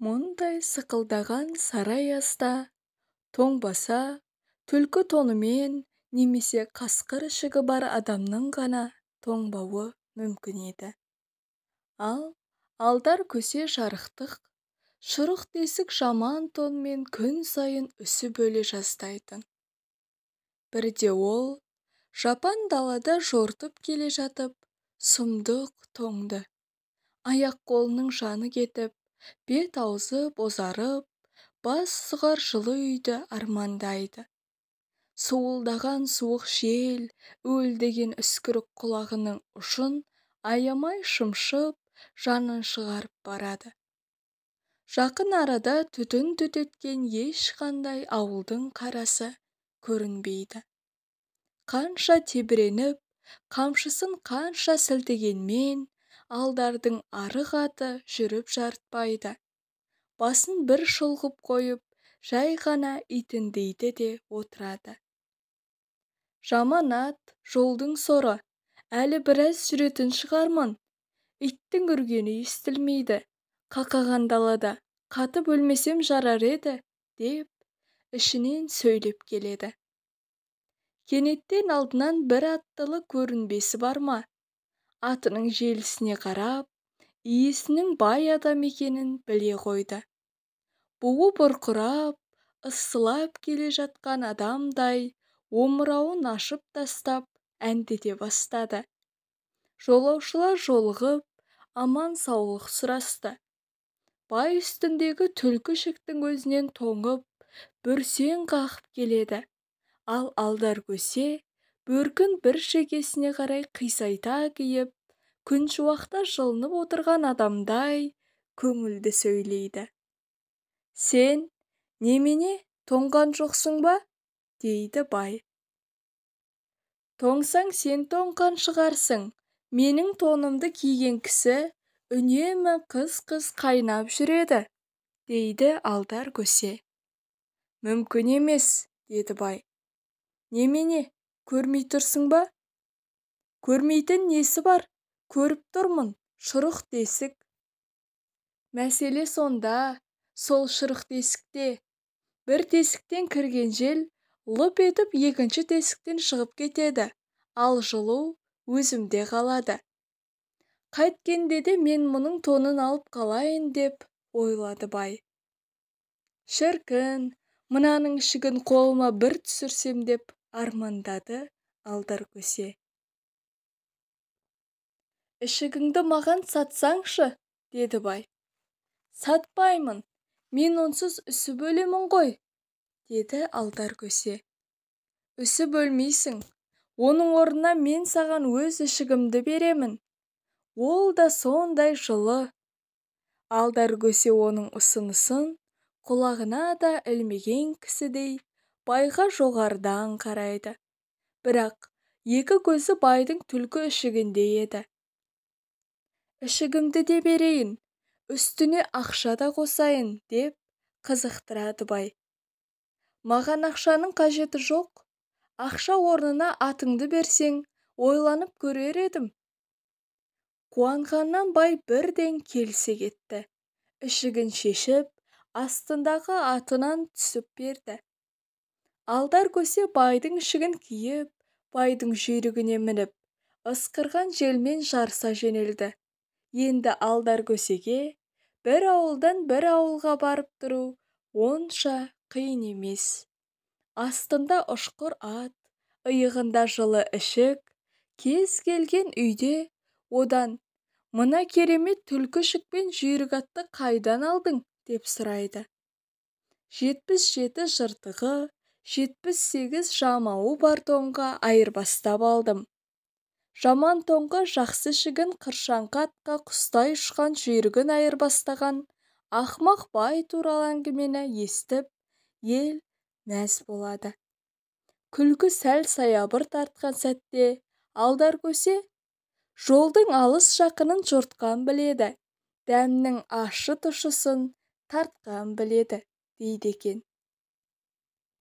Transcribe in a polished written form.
Мұндай сықылдаған сарай аста тоңбаса, түлкі тонымен немесе қасқыр ішігі бар адамның ғана тоңбауы мүмкін еді. Ал алдар көсе жарықтық, шұрық тесік жаман тонмен күн сайын үсіп өле жаздайтын. Бірде ол жапан далада жортып келе жатып, сұмдық тоңды. Аяқ-қолының жаны кетіп, бет-аузы бозарып, бас сұғар жылы үйді армандайды. Суылдаған суық жел, уілдеген үскірік құлағының ұшын аямай шымшып, жанын шығарып барады. Жақын арада түтін түтеткен ешқандай ауылдың қарасы көрінбейді. Қанша тебіреніп, қамшысын қанша сілтегенмен, алдардың арық аты жүріп жартпайды. Басын бір шұлғып қойып, жай ғана итіндейді де отырады. Жаман ат, жолдың соры, әлі біраз жүретін шығармын. Иттің үргені естілмейді, қақаған далада, қатып өлмесем жарар еді, деп ішінен сөйлеп келеді. Кенеттен алдынан бір аттылы көрінбесі бар ма? Атының желісіне қарап, иесінің бай адам екенін біле қойды. Буы бұрқырап, ысылап келе жатқан адамдай омырауын ашып тастап әндете бастады. Жолаушылар жолығып, аман саулық сұрасты. Бай үстіндегі түлкі ішіктің өзінен тоңып, бүрсең қағып келеді. Ал алдар көсе, бөркін бір шекесіне қарай қисайта киіп, күншуақта жылынып отырған адамдай көңілді сөйлейді. Сен немене тоңған жоқсың ба? Дейді бай. Тоңсаң сен тоңған шығарсың. Менің тонымды киген кісі үнемі қыз қайнап жүреді, дейді алдар көсе. Мүмкін емес, деді бай. Немене, көрмей тұрсың ба? Көрмейтін несі бар? Көріп тұрмын, шұрық тесік. Мәселе сонда, сол шұрық тесікте. Бір тесіктен кірген жел лып етіп екінші тесіктен шығып кетеді, ал жылу өзімде қалады. Қайткенде де мен мұның тонын алып қалайын деп ойлады бай. Шіркін, мынаның ішігін қолыма бір түсірсем деп армандады алдар көсе. Ішігіңді маған сатсаңшы, деді бай. Сатпаймын, мен онсыз үсіп өлемін ғой, деді алдар көсе. Үсіп өлмейсің, оның орнына мен саған өз ішігімді беремін. Ол да сондай жылы. Алдар көсе оның ұсынысын құлағына да ілмеген кісідей байға жоғарыдан қарайды. Бірақ екі көзі байдың түлкі ішігінде еді. Ішігімді де берейін, үстіне ақша да қосайын, деп қызықтырады бай. Маған ақшаның қажеті жоқ. Ақша орнына атыңды берсең, ойланып көрер едім. Қуанғаннан бай бірден келісе кетті. Ішігін шешіп, астындағы атынан түсіп берді. Алдар көсе байдың ішігін киіп, байдың жүйрігіне мініп, ысқырған желмен жарыса жөнелді. Енді алдар көсеге бір ауылдан бір ауылға барып тұру онша қиын емес. Астында ұшқыр ат, иығында жылы ішік, кез келген үйде одан мына керемет түлкі ішікпен жүйрік атты қайдан алдың деп сұрайды. 77 жыртығы, 78 жамауы бар тонға айырбастап алдым. Жаман тонға жақсы ішігін қыршаңқы атқа құстай ұшқан жүйрігін айырбастаған ақымақ бай туралы әңгімені естіп, ел мәз болады. Күлкі сәл саябыр тартқан сәтте алдар көсе жолдың алыс жақынын жортқан біледі, дәмнің ащы тұщысын тартқан біледі, дейді екен.